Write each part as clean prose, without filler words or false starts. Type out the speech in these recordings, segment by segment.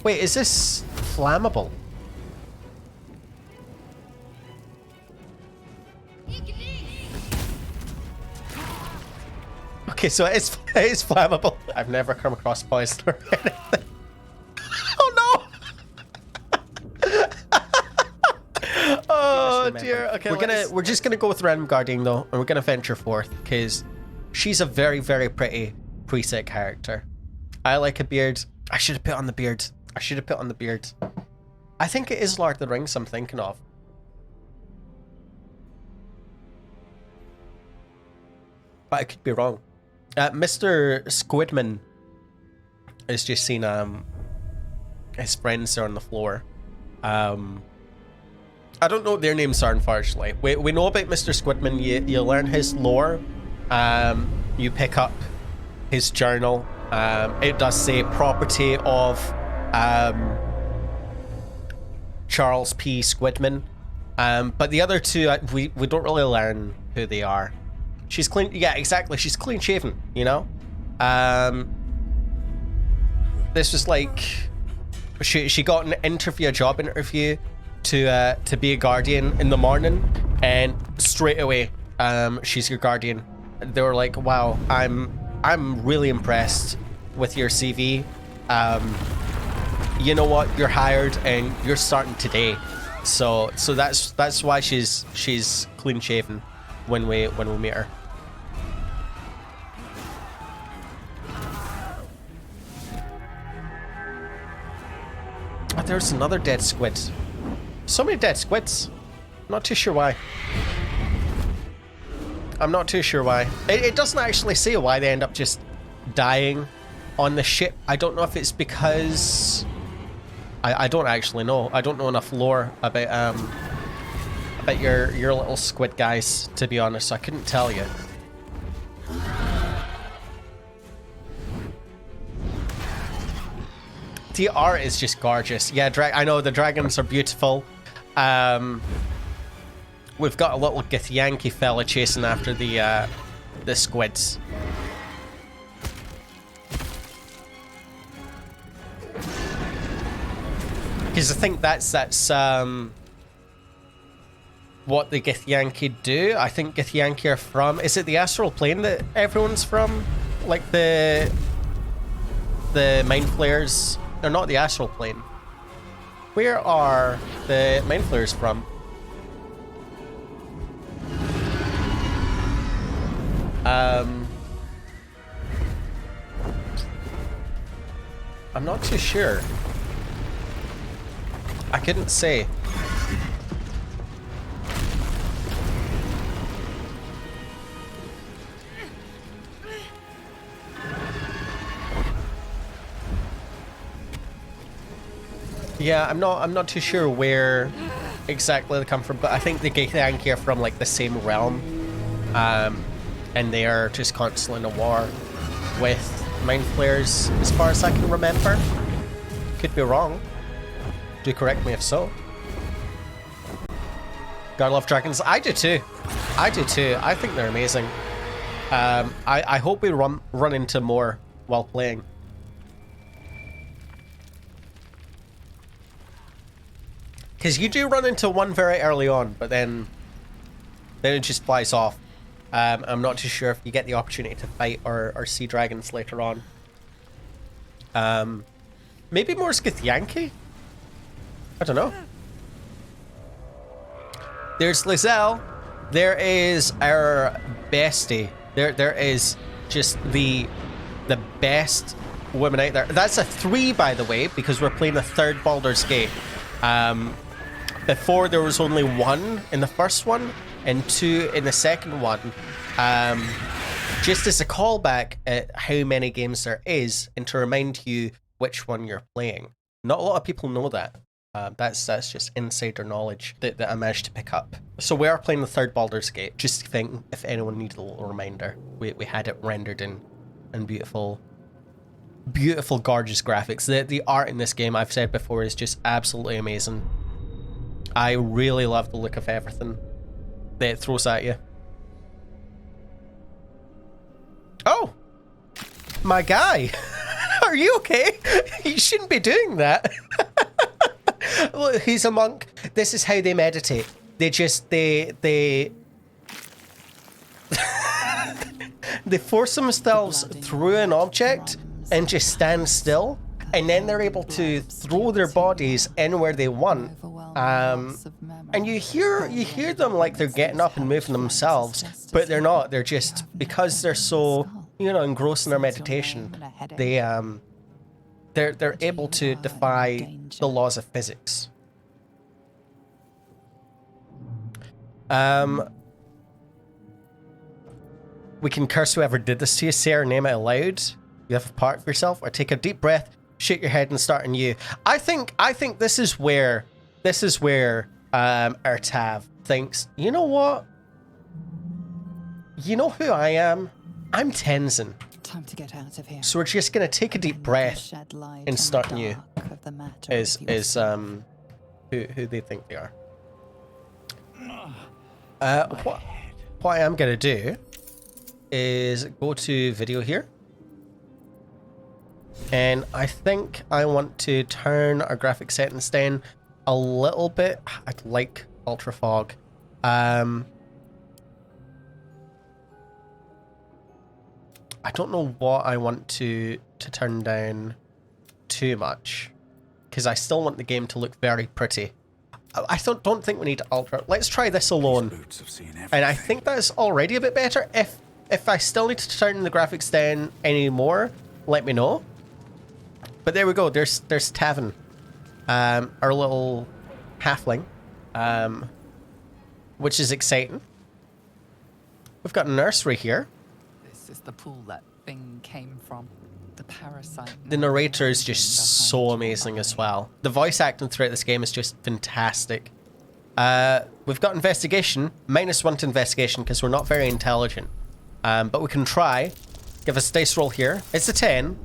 Wait, is this flammable? Okay, so it is flammable. I've never come across poison or anything. Oh no! Oh dear. Okay, we're just gonna go with random guardian though, and we're gonna venture forth because she's a very, very pretty preset character. I like a beard. I should have put on the beard. I should have put on the beard. I think it is Lord of the Rings I'm thinking of. But I could be wrong. Mr. Squidman has just seen his friends are on the floor. I don't know what their names are, unfortunately. We know about Mr. Squidman. You learn his lore. You pick up his journal. It does say property of Charles P. Squidman. But the other two, we don't really learn who they are. She's clean. Yeah, exactly. She's clean shaven, you know? This was like... She got a job interview to be a guardian in the morning, and straight away, she's your guardian. They were like, wow, I'm really impressed with your CV. You know what? You're hired and you're starting today. So that's why she's clean shaven when we meet her. Oh, there's another dead squid. So many dead squids. Not too sure why. I'm not too sure why. It doesn't actually say why they end up just dying on the ship. I don't know if it's because... I don't actually know. I don't know enough lore about your little squid guys, to be honest. I couldn't tell you. The art is just gorgeous. Yeah, I know the dragons are beautiful. We've got a little Githyanki fella chasing after the squids. Because I think that's what the Githyanki do. I think Githyanki are from... Is it the astral plane that everyone's from? Like the Mindflayers... They're not the astral plane. Where are the Mindflayers from? I'm not too sure. I couldn't say. Yeah, I'm not too sure where exactly they come from, but I think the Githyanki are from like the same realm, and they are just constantly in a war with Mindflayers, as far as I can remember. Could be wrong. Do correct me if so. Gotta love dragons. I do too. I do too. I think they're amazing. I hope we run into more while playing. Because you do run into one very early on, but then it just flies off. I'm not too sure if you get the opportunity to fight or see dragons later on. Maybe more Githyanki? I don't know. There's Lae'Zel. There is our bestie. There is just the best woman out there. That's a 3, by the way, because we're playing the 3rd Baldur's Gate. Before there was only 1 in the first one and 2 in the second one. Just as a callback at how many games there is, and to remind you which one you're playing. Not a lot of people know that. That's just insider knowledge that I managed to pick up. So we are playing the 3rd Baldur's Gate. Just to think if anyone needed a little reminder. We had it rendered in beautiful, gorgeous graphics. The art in this game, I've said before, is just absolutely amazing. I really love the look of everything that it throws at you. Oh! My guy! Are you okay? You shouldn't be doing that. Look, he's a monk. This is how they meditate. They just, they force themselves through an object and just stand still, and then they're able to throw their bodies anywhere they want. And you hear them like they're getting up and moving themselves, but they're not. They're just, because they're so, engrossed in their meditation, they're able to defy the laws of physics. We can curse whoever did this to you, say our name out loud. You have a part of yourself, or take a deep breath, shake your head, and start anew. I think this is where our Tav thinks, you know what? You know who I am? I'm Tenzin. Time to get out of here. So we're just gonna take a deep breath and start anew. Is who they think they are. What I am gonna do is go to video here, and I think I want to turn our graphic settings down a little bit. I'd like ultra fog. I don't know what I want to turn down too much, because I still want the game to look very pretty. I don't think we need ultra. Let's try this alone. And I think that's already a bit better. If I still need to turn the graphics down any more, let me know. But there we go. There's Tavin, our little halfling, which is exciting. We've got a nursery here. This is the pool that thing came from. The parasite. The narrator is just so amazing as well. The voice acting throughout this game is just fantastic. We've got investigation, -1 to investigation because we're not very intelligent. But we can try. Give us a dice roll here. It's a 10.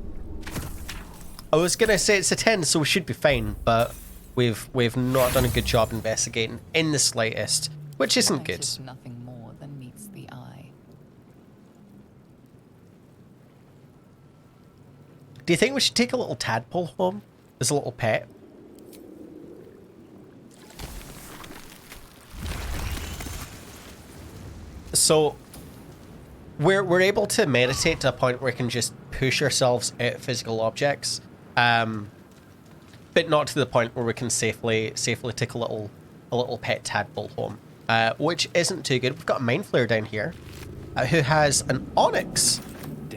I was gonna say it's a 10, so we should be fine, but we've not done a good job investigating in the slightest, which isn't good. Nothing more than meets the eye. Do you think we should take a little tadpole home as a little pet? So we're able to meditate to a point where we can just push ourselves at physical objects, but not to the point where we can safely take a little pet tadpole home, which isn't too good. We've got a Mindflayer down here, who has an onyx,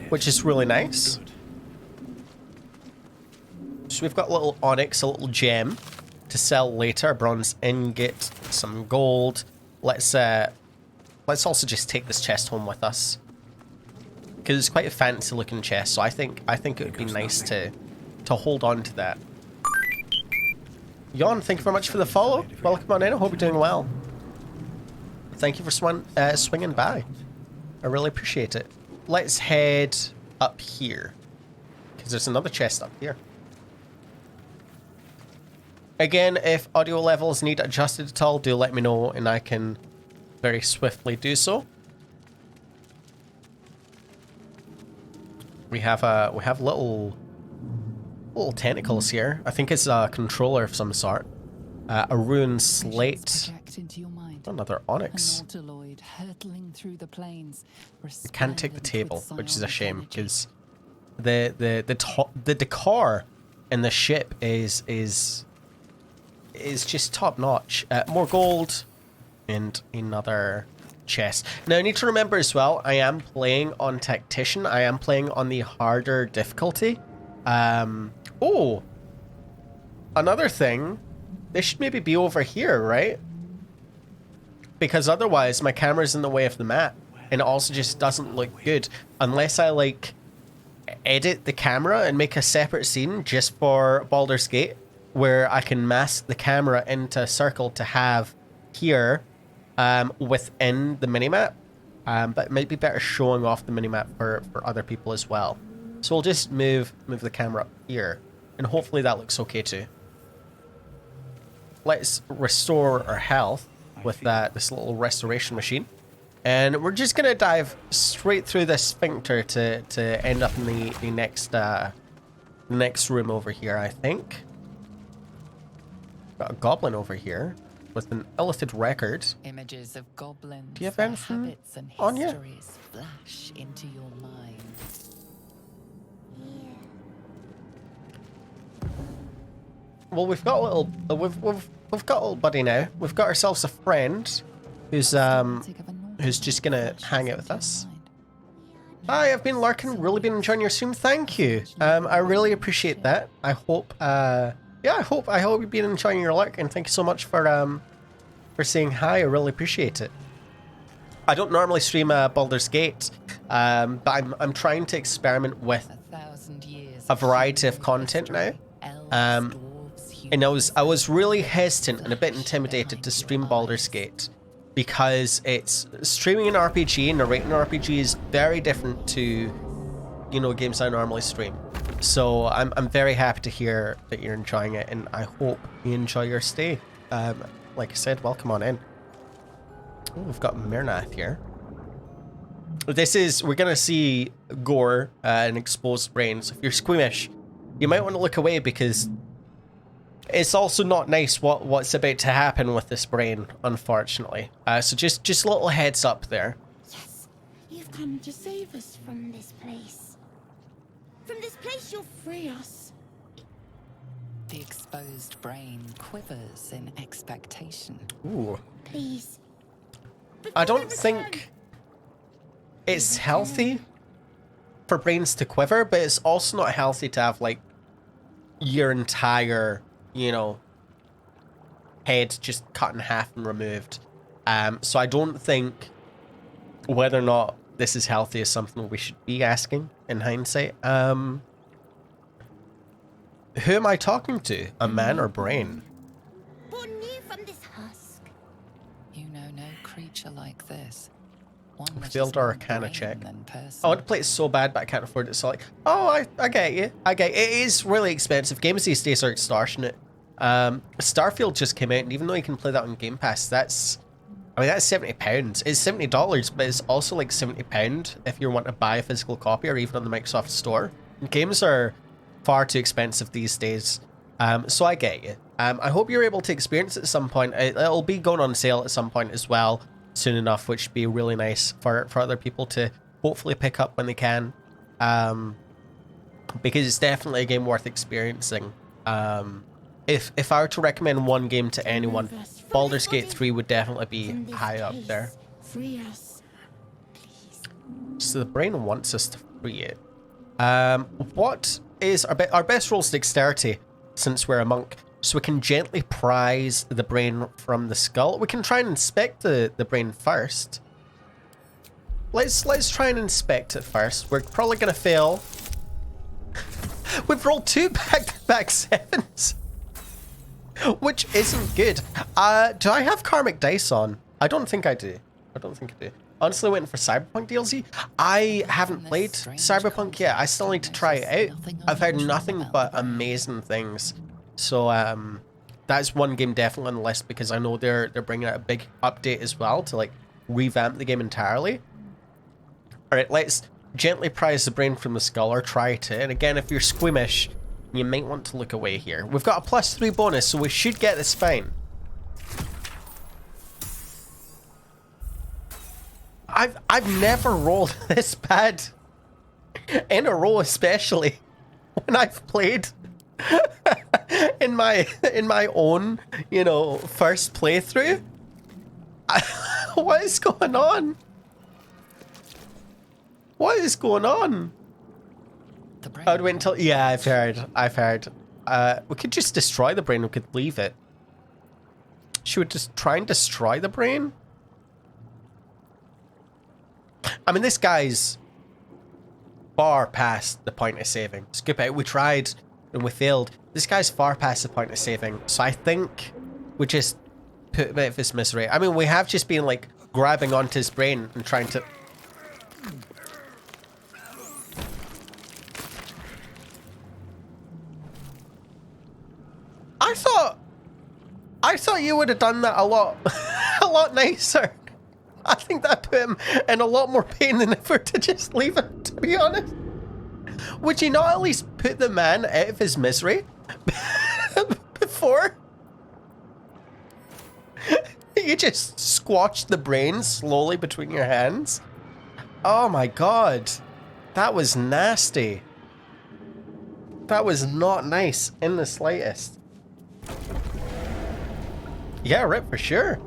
which is really nice. So we've got a little onyx, a little gem to sell later. A bronze ingot, some gold. Let's also just take this chest home with us, because it's quite a fancy looking chest. So I think it would be nice to hold on to that. Yon, thank you very much for the follow. Welcome on in. I hope you're doing well. Thank you for swinging by. I really appreciate it. Let's head up here, because there's another chest up here. Again, if audio levels need adjusted at all, do let me know and I can very swiftly do so. We have little tentacles here. I think it's a controller of some sort. A rune slate. Another onyx. Nautiloid hurtling through the plains. We can't take the table, which is a shame, because the decor in the ship is just top notch. More gold and another chest. Now I need to remember as well, I am playing on Tactician. I am playing on the harder difficulty. Oh, another thing, this should maybe be over here, right? Because otherwise my camera's in the way of the map, and it also just doesn't look good unless I like edit the camera and make a separate scene just for Baldur's Gate, where I can mask the camera into a circle to have here within the minimap. But it might be better showing off the minimap for other people as well. So we'll just move the camera up here, and hopefully that looks okay too. Let's restore our health with this little restoration machine. And we're just going to dive straight through this sphincter to end up in the the next room over here, I think. Got a goblin over here with an illicit record. Images of goblins, Do you have their anything habits and on you? histories flash into your mind. Well, we've got a little, we've got a little buddy now. We've got ourselves a friend who's just gonna hang out with us. Hi, I've been lurking, really been enjoying your stream. Thank you. I really appreciate that. I hope, yeah, I hope you've been enjoying your lurk, and thank you so much for saying hi. I really appreciate it. I don't normally stream Baldur's Gate, but I'm trying to experiment with a variety of content now. And I was really hesitant and a bit intimidated to stream Baldur's Gate because it's streaming an RPG and narrating an RPG is very different to, you know, games I normally stream. So I'm very happy to hear that you're enjoying it, and I hope you enjoy your stay. Like I said, welcome on in. Oh, we've got Myrnath here. We're gonna see gore and exposed brains. If you're squeamish, you might want to look away because it's also not nice what's about to happen with this brain, unfortunately. So just a little heads up there. Yes, you've come to save us from this place. From this place, you'll free us. The exposed brain quivers in expectation. Ooh. Please. I don't think it's healthy for brains to quiver, but it's also not healthy to have, like, your entire, you know, head just cut in half and removed. So I don't think whether or not this is healthy is something we should be asking in hindsight. Who am I talking to? A man or brain? Born new from this husk. You know no creature like this. One We that is failed our more Arcana brain check. than person. I want to play it so bad, but I can't afford it. So, like, oh, I get you. I get you. It is really expensive. Games these days are extortionate. Starfield just came out, and even though you can play that on Game Pass, that's £70. It's $70, but it's also like £70 if you want to buy a physical copy or even on the Microsoft Store. Games are far too expensive these days. So I get you. I hope you're able to experience it at some point. It'll be going on sale at some point as well soon enough, which would be really nice for other people to hopefully pick up when they can. Because it's definitely a game worth experiencing. If I were to recommend one game to anyone, Baldur's Gate 3 would definitely be high up there. Free us. Please. So the brain wants us to free it. What is our best roll is dexterity, since we're a monk, so we can gently prise the brain from the skull. We can try and inspect the brain first. Let's try and inspect it first. We're probably gonna fail. We've rolled 2 back-to-back 7s, which isn't good. Do I have karmic dice on? I don't think I do. Honestly, waiting for Cyberpunk DLC. I haven't played Cyberpunk yet. I still need to try it out. I've heard nothing but amazing things. So that's one game definitely on the list because I know they're bringing out a big update as well to like revamp the game entirely. All right, let's gently prise the brain from the skull or try to. And again, if you're squeamish, you might want to look away here. We've got a +3 bonus, so we should get this fine. I've never rolled this bad in a row, especially when I've played in my own, you know, first playthrough. What is going on? What is going on? I would wait until... Yeah, I've heard. We could just destroy the brain. We could leave it. Should we just try and destroy the brain? I mean, this guy's far past the point of saving. Skip it. We tried and we failed. This guy's far past the point of saving. So I think we just put him out of his misery. I mean, we have just been like grabbing onto his brain and trying to... I thought you would have done that a lot nicer. I think that put him in a lot more pain than if we were to just leave it, to be honest. Would you not at least put the man out of his misery before? You just squashed the brain slowly between your hands. Oh my god. That was nasty. That was not nice in the slightest. Yeah, right, for sure.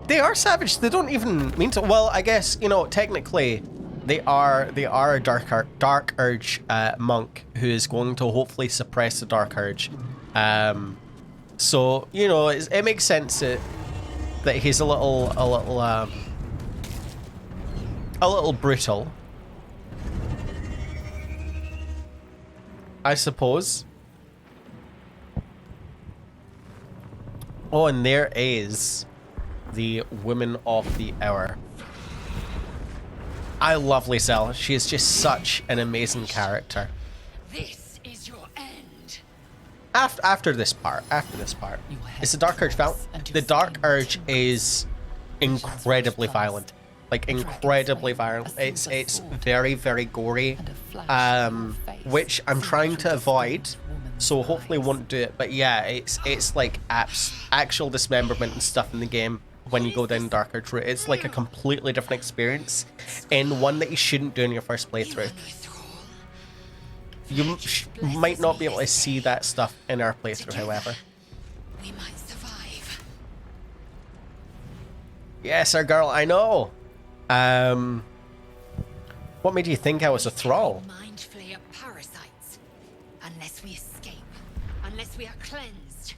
They are savage. They don't even mean to. Well, I guess, you know, technically, they are a dark urge monk who is going to hopefully suppress the dark urge. So you know, it makes sense that he's a little brutal, I suppose. Oh, and there is the woman of the hour. I love Lae'Zel. She is just such an amazing character. This is your end. After this part, it's the Dark Urge found. The Dark Urge is incredibly violent, like incredibly violent. It's very, very gory, which I'm trying to avoid. So hopefully won't do it. But yeah, it's like actual dismemberment and stuff in the game when you go down Dark Urge route. It's like a completely different experience, and one that you shouldn't do in your first playthrough. You might not be able to see that stuff in our playthrough, however. We might survive. Yes, our girl, I know. What made you think I was a thrall? Mindflayer parasites. Unless we escape, unless we are cleansed,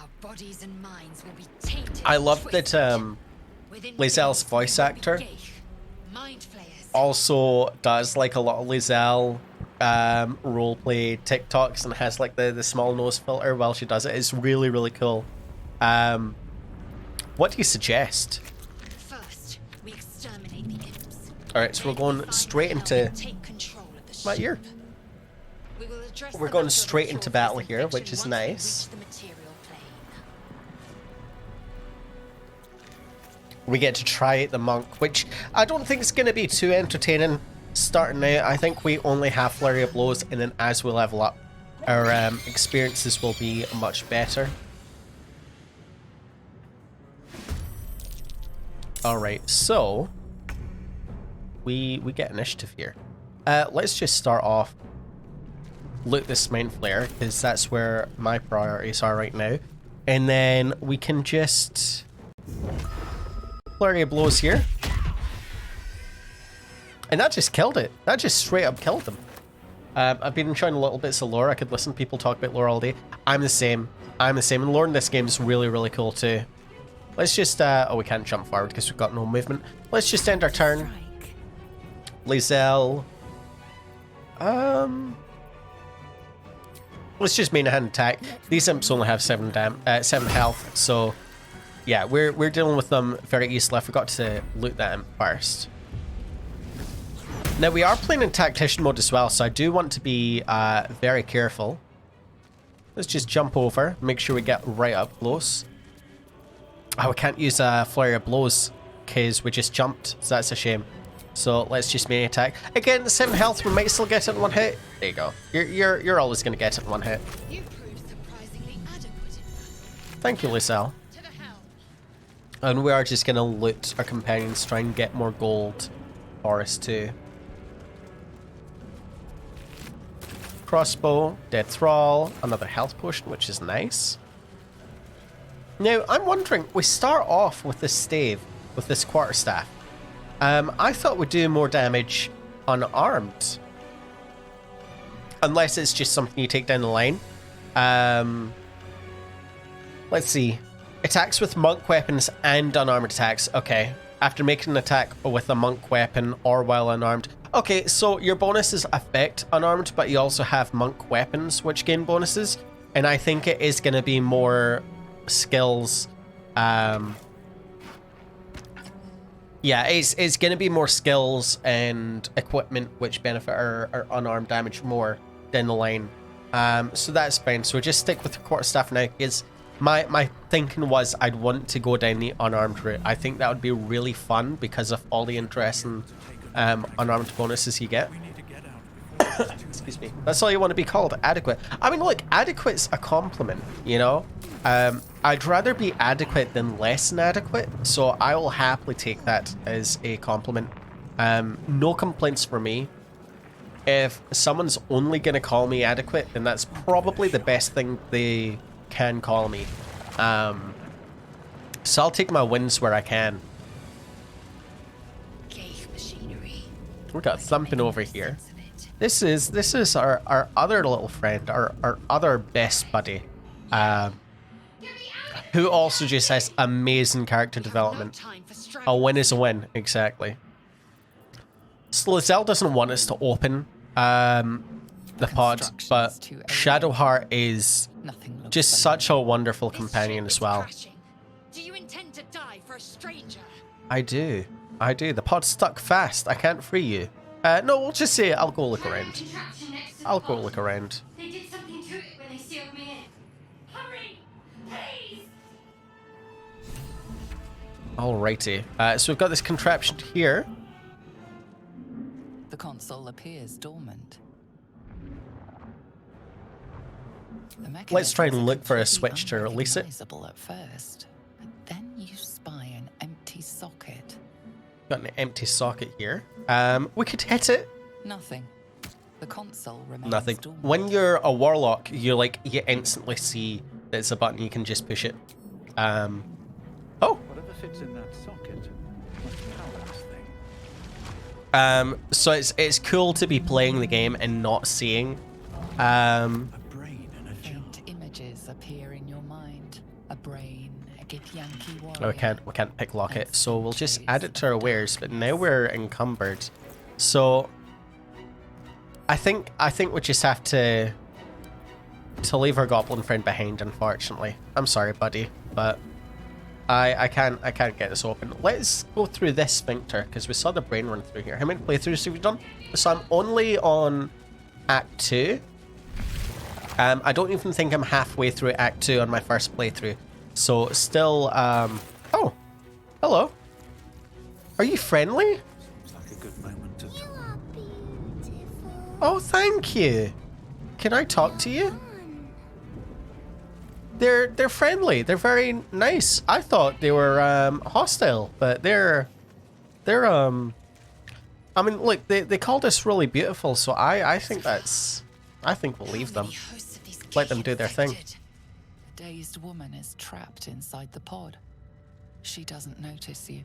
our bodies and minds will be tainted. I love that Lae'Zel's voice actor also does like a lot of Lae'Zel roleplay TikToks and has like the small nose filter while she does it. It's really, really cool. What do you suggest? First, we exterminate the imps. Alright, so we're going straight into my ear. We're going straight into battle here, which is nice. We get to try out the monk, which I don't think is going to be too entertaining starting out. I think we only have flurry of blows, and then as we level up, our experiences will be much better. Alright, so we get initiative here. Let's just start off, loot this Mindflayer, because that's where my priorities are right now. And then we can just flurry of blows here. And that just killed it. That just straight up killed them. I've been enjoying a little bits of lore. I could listen to people talk about lore all day. I'm the same. And lore in this game is really, really cool too. Let's just, oh, we can't jump forward because we've got no movement. Let's just end our turn. Lae'Zel. Let's just main a hand attack. These imps only have 7 health, so yeah, we're dealing with them very easily. I forgot to loot that imp first. Now we are playing in tactician mode as well, so I do want to be very careful. Let's just jump over, make sure we get right up close. Oh, we can't use flurry of blows because we just jumped, so that's a shame. So let's just main attack. Again, the 7 health, we might still get it in one hit. There you go. You're always going to get it in one hit. You proved surprisingly adequate. Thank you, Lae'Zel. To the helm. And we are just going to loot our companions, try and get more gold for us too. Crossbow, dead thrall, another health potion, which is nice. Now, I'm wondering, we start off with this stave, with this quarterstaff. I thought we'd do more damage unarmed. Unless it's just something you take down the line. Let's see. Attacks with monk weapons and unarmed attacks. Okay. After making an attack with a monk weapon or while unarmed. Okay, so your bonuses affect unarmed, but you also have monk weapons which gain bonuses. And I think it is going to be more skills. Yeah, it's going to be more skills and equipment which benefit our unarmed damage more down the line. So that's fine. So just stick with the quarterstaff now, because my thinking was I'd want to go down the unarmed route. I think that would be really fun because of all the interesting unarmed bonuses you get. Excuse me. That's all you want to be called, adequate. I mean, look, adequate's a compliment, you know? I'd rather be adequate than less than adequate, so I will happily take that as a compliment. No complaints for me. If someone's only going to call me adequate, then that's probably the best thing they can call me. So I'll take my wins where I can. We got thumping over here. This is our other little friend, our other best buddy, who also just has amazing character development. A win is a win, exactly. So Lae'Zel doesn't want us to open the pod, but Shadowheart is just such a wonderful companion as well. Do you intend to die for a stranger? I do. The pod's stuck fast. I can't free you. No, we'll just say I'll go look around. I'll go look around. They did something to it when they sealed me in. Hurry, please. Alrighty. So we've got this contraption here. The console appears dormant. Let's try and look for a switch to release it. At first, but then you spy an empty socket. Got an empty socket here. We could hit it. Nothing. The console remains Nothing. dormant. When you're a warlock, you instantly see that it's a button. You can just push it. Oh. Whatever fits in that socket must power this thing. So it's cool to be playing the game and not seeing. A brain and a jar. Faint images appear in your mind. A brain, a Githyanki warrior. We can't pick lock it, so we'll just add it to our wares. But now we're encumbered, so I think we just have to leave our goblin friend behind. Unfortunately, I'm sorry, buddy, but I can't get this open. Let's go through this sphincter because we saw the brain run through here. How many playthroughs have we done? So I'm only on Act 2. I don't even think I'm halfway through Act 2 on my first playthrough. So still, oh, hello. Are you friendly? Seems like a good moment to talk. Oh, thank you. Can I talk to you? They're friendly. They're very nice. I thought they were hostile, but they're I mean, look, they called us really beautiful, so I think we'll leave them. Let them do their thing. The dazed woman is trapped inside the pod. She doesn't notice you.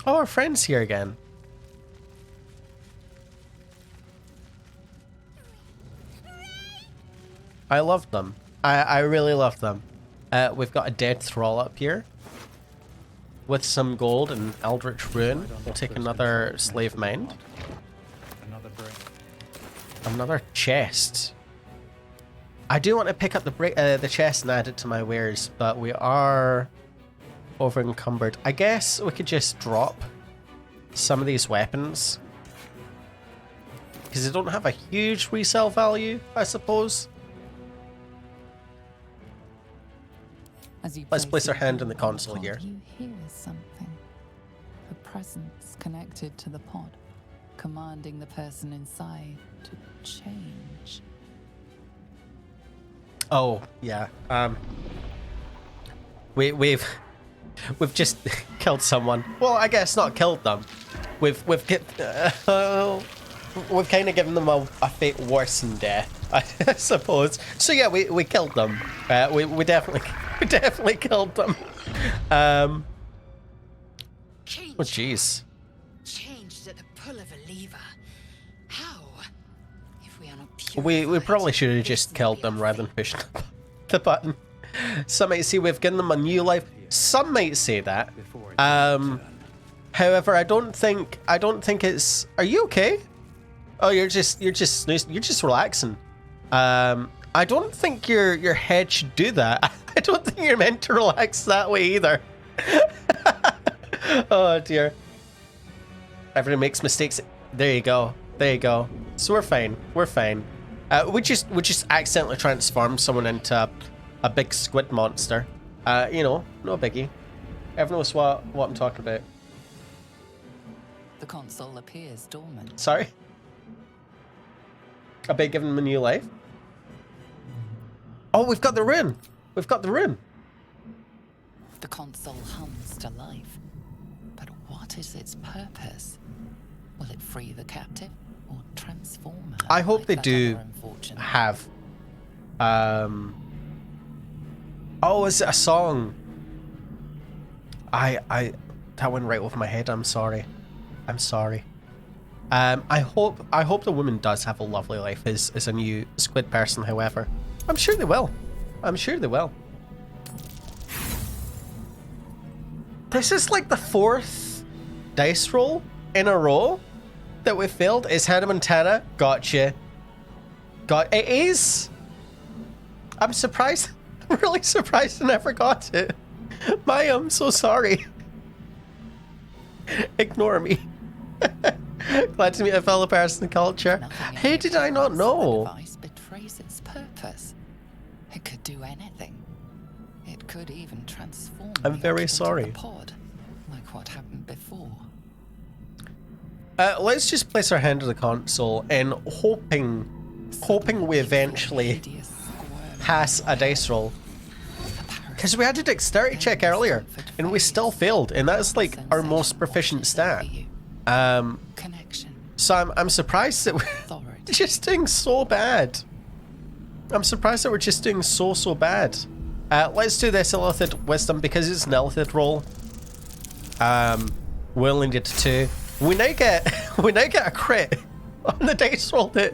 Oh, our friend's here again. I love them. I really love them. We've got a dead thrall up here. With some gold and Eldritch Ruin. We'll take another slave mind. Another brain. Another chest. I do want to pick up the chest and add it to my wares, but we are over encumbered. I guess we could just drop some of these weapons because they don't have a huge resale value, I suppose. Let's place our hand on the console here. You hear something. A presence connected to the pod, commanding the person inside to change. Oh yeah. We've just killed someone. Well, I guess not killed them. We've kind of given them a fate worse than death, I suppose. So yeah, we killed them. We definitely killed them. Oh jeez. Changed at the pull of a lever. How? If we are not pure. We probably should have just killed them rather than pushing the button. Some might say we've given them a new life. Some might say that. However, I don't think it's. Are you okay? Oh, you're just snoozing. You're just relaxing. I don't think your head should do that. I don't think you're meant to relax that way either. Oh dear. Everyone makes mistakes. There you go. There you go. So we're fine. We're fine. We just accidentally transformed someone into a big squid monster. You know, no biggie. Everyone knows what I'm talking about. The console appears dormant. Sorry? About giving him a new life? Oh, we've got the rune! We've got the rune! The console hums to life. But what is its purpose? Will it free the captive or transform her? I hope like they that do other unfortunate? have. Oh, is it a song? That went right over my head. I'm sorry. I'm sorry. I hope the woman does have a lovely life as a new squid person, however. I'm sure they will. I'm sure they will. This is like the 4th dice roll in a row that we failed. Is Hannah Montana? Gotcha. It is. I'm surprised. I'm really surprised I never got it. Maya, I'm so sorry. Ignore me. Glad to meet a fellow person in culture. How did I not know? The device betrays its purpose. It could do anything. It could even transform. I'm the very occupant of sorry. the pod, like what happened before. Let's just place our hand on the console and hoping we eventually Hideous squirm. pass a dice roll. Because we had a dexterity check earlier and we still failed, and that's like our most proficient stat. Connection. So I'm surprised that we're Authority. just doing so bad. I'm surprised that we're just doing so bad. Let's do this Illithid Wisdom because it's an Illithid roll. We only did 2. We now get a crit on the dice roll that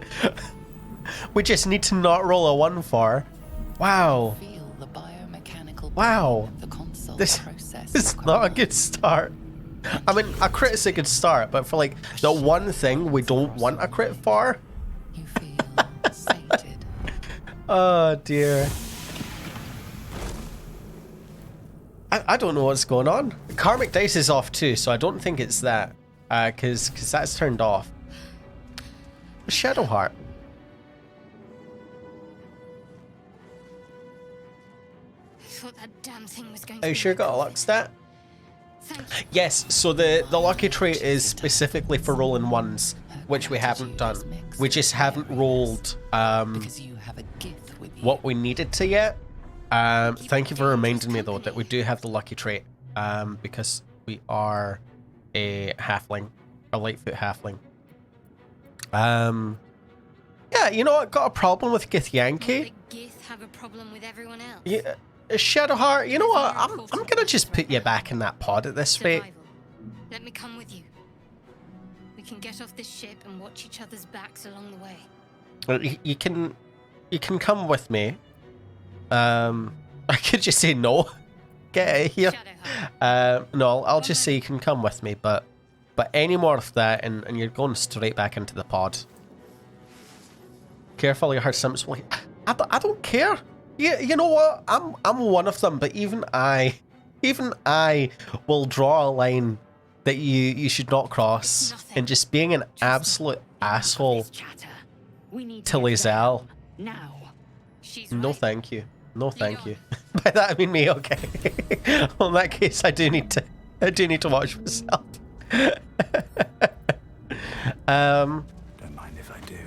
we just need to not roll a 1 for. Wow. Feel the biomechanical Wow. brain of the console This process is your not a command. good start. I mean, a crit is a good start, but for like the one thing we don't want a crit for. You feel sated. Oh dear. I don't know what's going on. Karmic dice is off too, so I don't think it's that. Cause that's turned off. Shadowheart. I thought that damn thing was going Are to you be sure you my got a coffin. luck stat? Thank you. Yes, so the lucky trait is specifically for rolling 1s, which we haven't done. We just haven't rolled Because you have a gift with you. what we needed to yet. Thank you for reminding me though that we do have the lucky trait, because we are a halfling, a Lightfoot halfling. Yeah, you know what? Got a problem with Githyanki. The Gith have a problem with everyone else. Yeah, Shadowheart. You know what? I'm gonna just put you back in that pod at this rate. Survival. Let me come with you. We can get off this ship and watch each other's backs along the way. You can come with me. I could just say no. Get out of here. Shadowheart. No, I'll just say you can come with me, but any more of that and you're going straight back into the pod. Careful, you heard Simps. I don't care. You know what? I'm one of them, but even I will draw a line that you should not cross. Nothing. And just being an absolute asshole We need to Lae'Zel. now. She's No, right. thank you. No, thank you. By that I mean me. Okay. Well, in that case, I do need to watch myself. Don't mind if I do.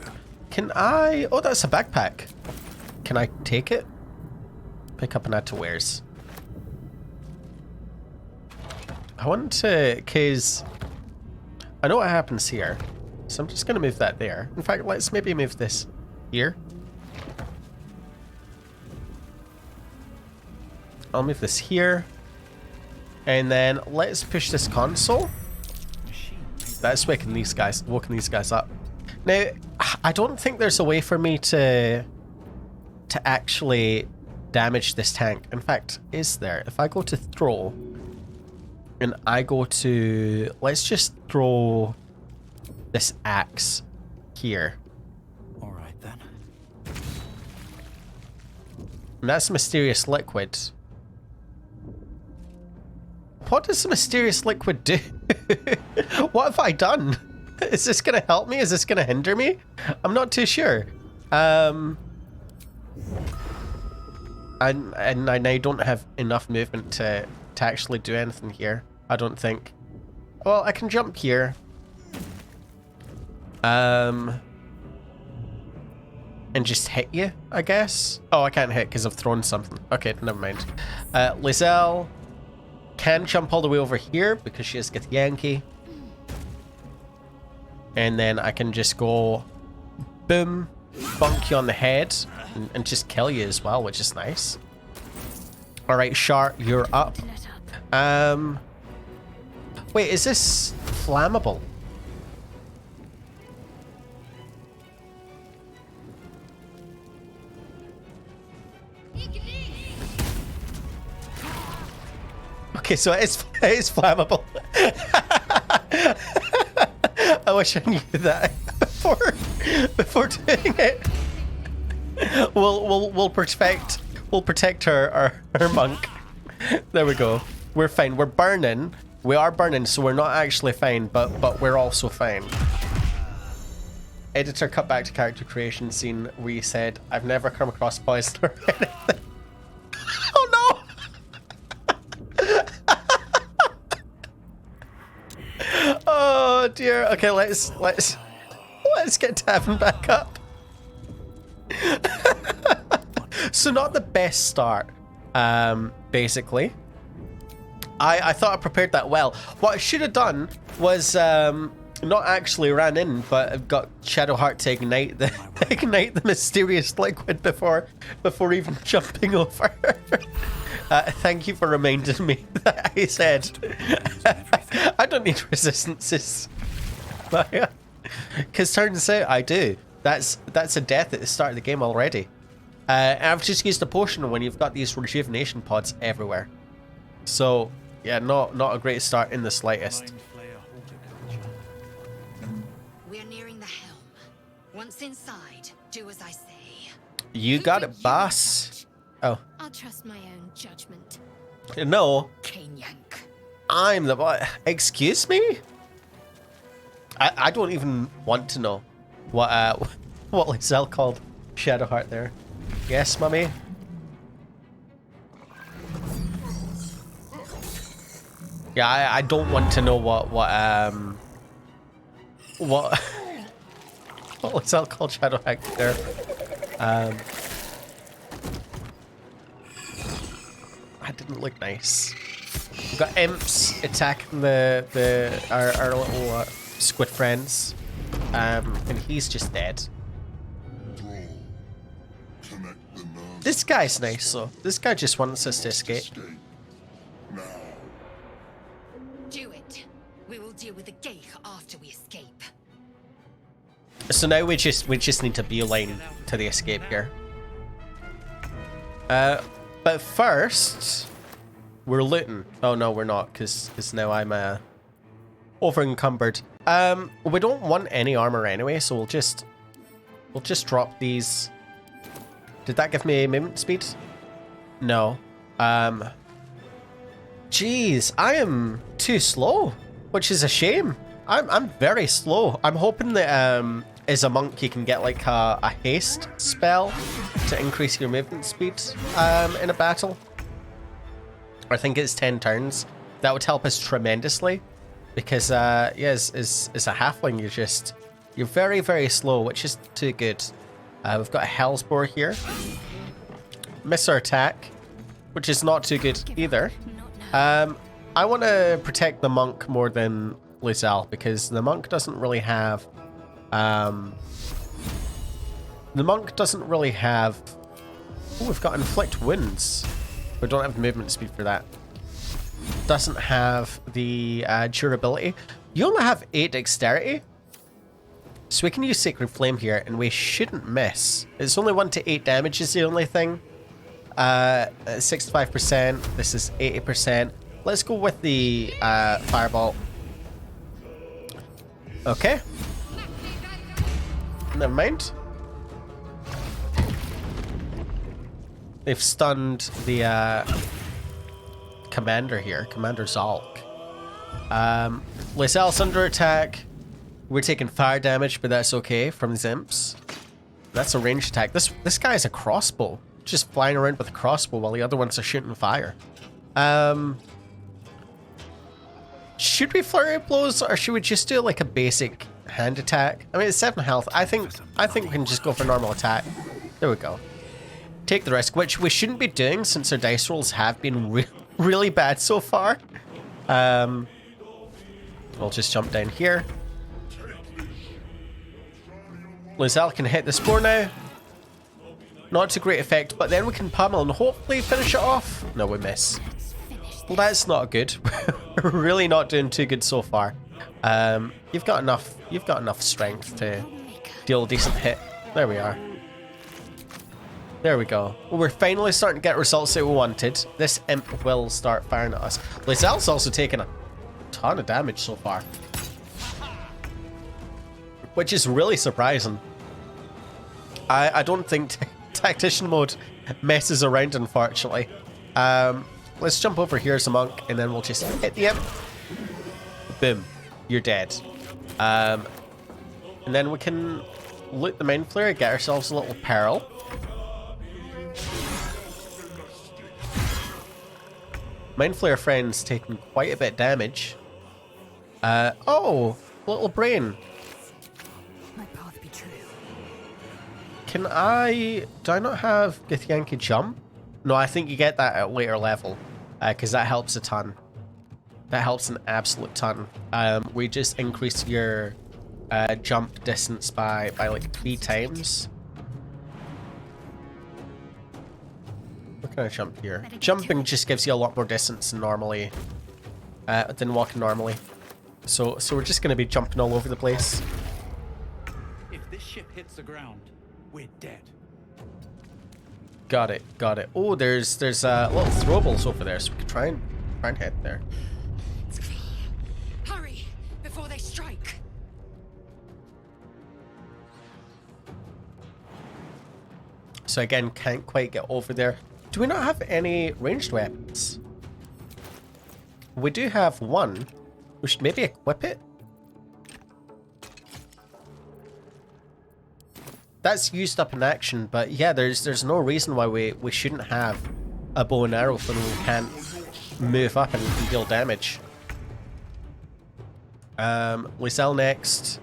Can I? Oh, that's a backpack. Can I take it? Pick up and add to wares. I want to, cause I know what happens here, so I'm just gonna move that there. In fact, let's maybe move this here. I'll move this here. And then let's push this console. That's waking these guys up. Now, I don't think there's a way for me to actually damage this tank. In fact, is there? If I go to throw, and I go to, let's just throw this axe here. All right then. And that's mysterious liquid. What does the mysterious liquid do? What have I done? Is this gonna help me? Is this gonna hinder me? I'm not too sure. And I now don't have enough movement to actually do anything here. I don't think. Well, I can jump here. And just hit you, I guess. Oh, I can't hit because I've thrown something. Okay, never mind. Lae'Zel can jump all the way over here because she is Githyanki. And then I can just go boom, bonk you on the head and just kill you as well, which is nice. All right, Shar, you're up. Wait, is this flammable? Okay, so it is flammable. I wish I knew that before doing it. We'll protect our monk. There we go. We're fine. We're burning. We are burning, so we're not actually fine, but we're also fine. Editor cut back to character creation scene where you said, "I've never come across poison or anything." Oh no! Oh dear. Okay, let's get Tavin back up. So not the best start, basically. I thought I prepared that well. What I should have done was not actually ran in, but I've got Shadowheart to ignite the mysterious liquid before even jumping over. Thank you for reminding me that I said I don't need resistances. Because turns out I do. That's a death at the start of the game already. I've just used a potion when you've got these rejuvenation pods everywhere. So yeah, not a great start in the slightest. We're nearing the helm. Once inside, do as I say. You got it, boss. Oh. I'll trust my own judgment. No. Cane yank. I'm the boy. Excuse me? I don't even want to know what Lae'Zel called Shadowheart there. Yes, mummy? Yeah, I don't want to know what Lae'Zel called Shadowheart there. That didn't look nice. We've got imps attacking our little squid friends, and he's just dead. This guy's nice though. This guy just wants us to escape. Do it. We will deal with the gate after we escape. So now we just need to beeline to the escape here. But first we're looting. Oh no, we're not, because now I'm over encumbered. We don't want any armor anyway, so we'll just drop these. Did that give me movement speed? No. Jeez, I am too slow, which is a shame. I'm very slow. I'm hoping that as a monk you can get like a haste spell to increase your movement speed in a battle. I think it's 10 turns. That would help us tremendously, because yeah, as a halfling you're very, very slow, which is too good. We've got a Hellsbore here. Miss our attack, which is not too good either. I want to protect the monk more than Lae'Zel, because the monk doesn't really have oh, we've got inflict wounds. We don't have movement speed for that. Doesn't have the durability. You only have 8 dexterity, so we can use Sacred Flame here and we shouldn't miss. It's only 1 to 8 damage is the only thing. 65%. This is 80%. Let's go with the Fireball. Okay. Never mind. They've stunned the commander here, Commander Zhalik. Lae'Zel's under attack. We're taking fire damage, but that's okay from these imps. That's a ranged attack. This guy has a crossbow, just flying around with a crossbow while the other ones are shooting fire. Should we flurry of blows, or should we just do like a basic hand attack. I mean, it's 7 health. I think we can just go for normal attack. There we go. Take the risk, which we shouldn't be doing since our dice rolls have been really bad so far. We'll just jump down here. Lae'Zel can hit the spore now. Not to great effect, but then we can pummel and hopefully finish it off. No, we miss. Well, that's not good. We're really not doing too good so far. You've got enough strength to deal a decent hit. There we are. There we go. Well, we're finally starting to get results that we wanted. This imp will start firing at us. Lae'Zel's also taken a ton of damage so far, which is really surprising. I don't think tactician mode messes around, unfortunately. Let's jump over here as a monk, and then we'll just hit the imp. Boom. You're dead. And then we can loot the Mindflayer, get ourselves a little pearl. Mindflayer friend's taking quite a bit of damage. Oh, little brain. My path be true. Do I not have Githyanki jump? No, I think you get that at a later level, because that helps a ton. That helps an absolute ton. We just increase your jump distance by like 3 times. What can I jump here? Jumping just gives you a lot more distance than normally, than walking normally. So we're just going to be jumping all over the place. If this ship hits the ground, we're dead. Got it. Oh, there's little throwables over there, so we could try and hit there. Hurry before they strike. So again, can't quite get over there. Do we not have any ranged weapons? We do have one. We should maybe equip it. That's used up in action, but yeah, there's no reason why we shouldn't have a bow and arrow when we can't move up and deal damage. Lae'Zel next.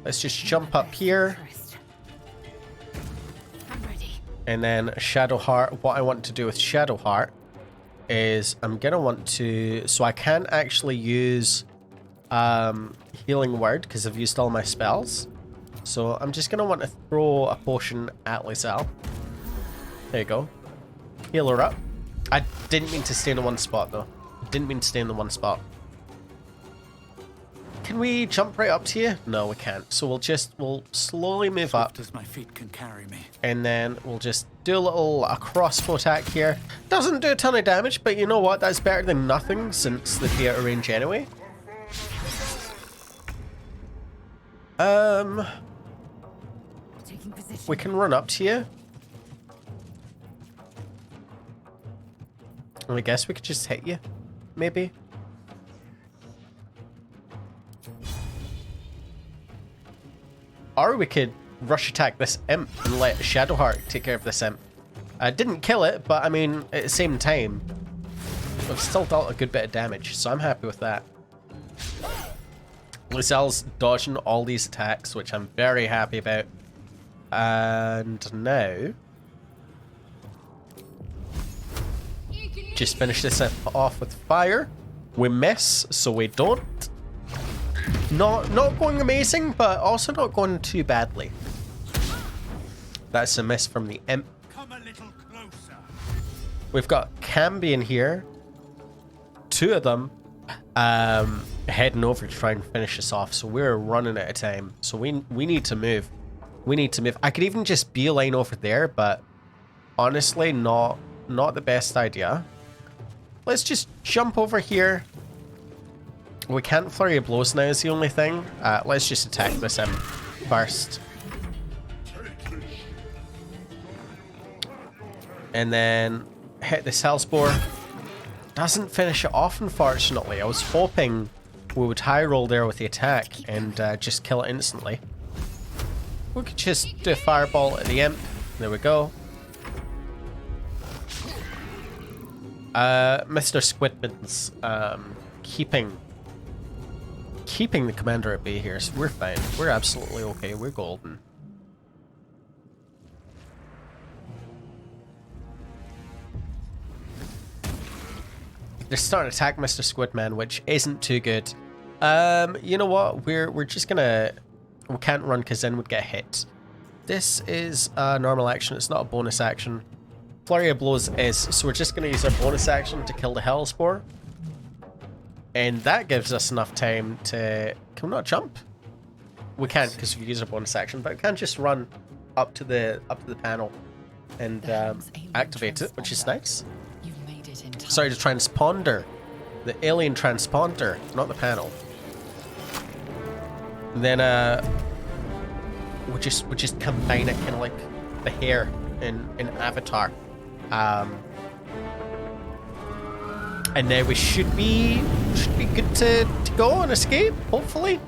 Let's just jump up here. I'm ready. And then Shadowheart. What I want to do with Shadowheart is I'm gonna want to, so I can't actually use healing word because I've used all my spells. So I'm just gonna want to throw a potion at Lae'Zel. There you go. Heal her up. I didn't mean to stay in the one spot though. Didn't mean to stay in the one spot. Can we jump right up to you? No, we can't. So we'll slowly move up. As my feet can carry me. And then we'll just do a crossbow attack here. Doesn't do a ton of damage, but you know what? That's better than nothing since they'd be out of range anyway. Taking position. We can run up to you. And I guess we could just hit you, maybe. Or we could rush attack this imp and let Shadowheart take care of this imp. I didn't kill it, but I mean, at the same time, I've still dealt a good bit of damage, so I'm happy with that. Lae'Zel's dodging all these attacks, which I'm very happy about. And now, just finish this off with fire. We miss, so we don't. Not going amazing, but also not going too badly. That's a miss from the imp. Come a little closer. We've got Camby in here. 2 of them heading over to try and finish this off. So we're running out of time. So we need to move. We need to move. I could even just beeline over there, but honestly, not the best idea. Let's just jump over here. We can't flurry of blows now is the only thing. Let's just attack this imp first. And then hit this Hellspore. Doesn't finish it off, unfortunately. I was hoping we would high roll there with the attack and just kill it instantly. We could just do a fireball at the imp. There we go. Mr. Squidman's keeping keeping the commander at bay here, so we're fine. We're absolutely okay. We're golden. They're starting to attack Mr. Squidman, which isn't too good. You know what? We're just gonna... We can't run because then we'd get hit. This is a normal action. It's not a bonus action. Flurry of Blows is, so we're just gonna use our bonus action to kill the Hellspore. And that gives us enough time to... Can we not jump? We can't because we use our bonus action, but we can just run up to the panel and activate it, which is nice. You've made it in time. Sorry, the Transponder. The alien Transponder, not the panel. And then we just combine it kind of like the hair in Avatar. And now we should be good to go and escape, hopefully.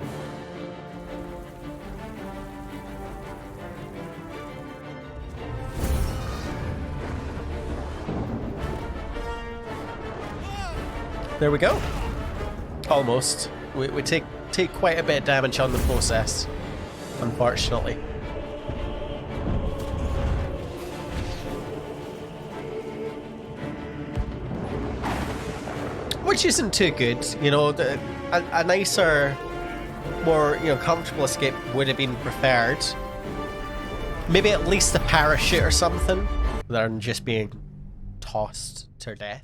There we go. Almost. We take quite a bit of damage on the process, unfortunately. Which isn't too good, you know. A nicer, more comfortable escape would have been preferred. Maybe at least a parachute or something, rather than just being tossed to death.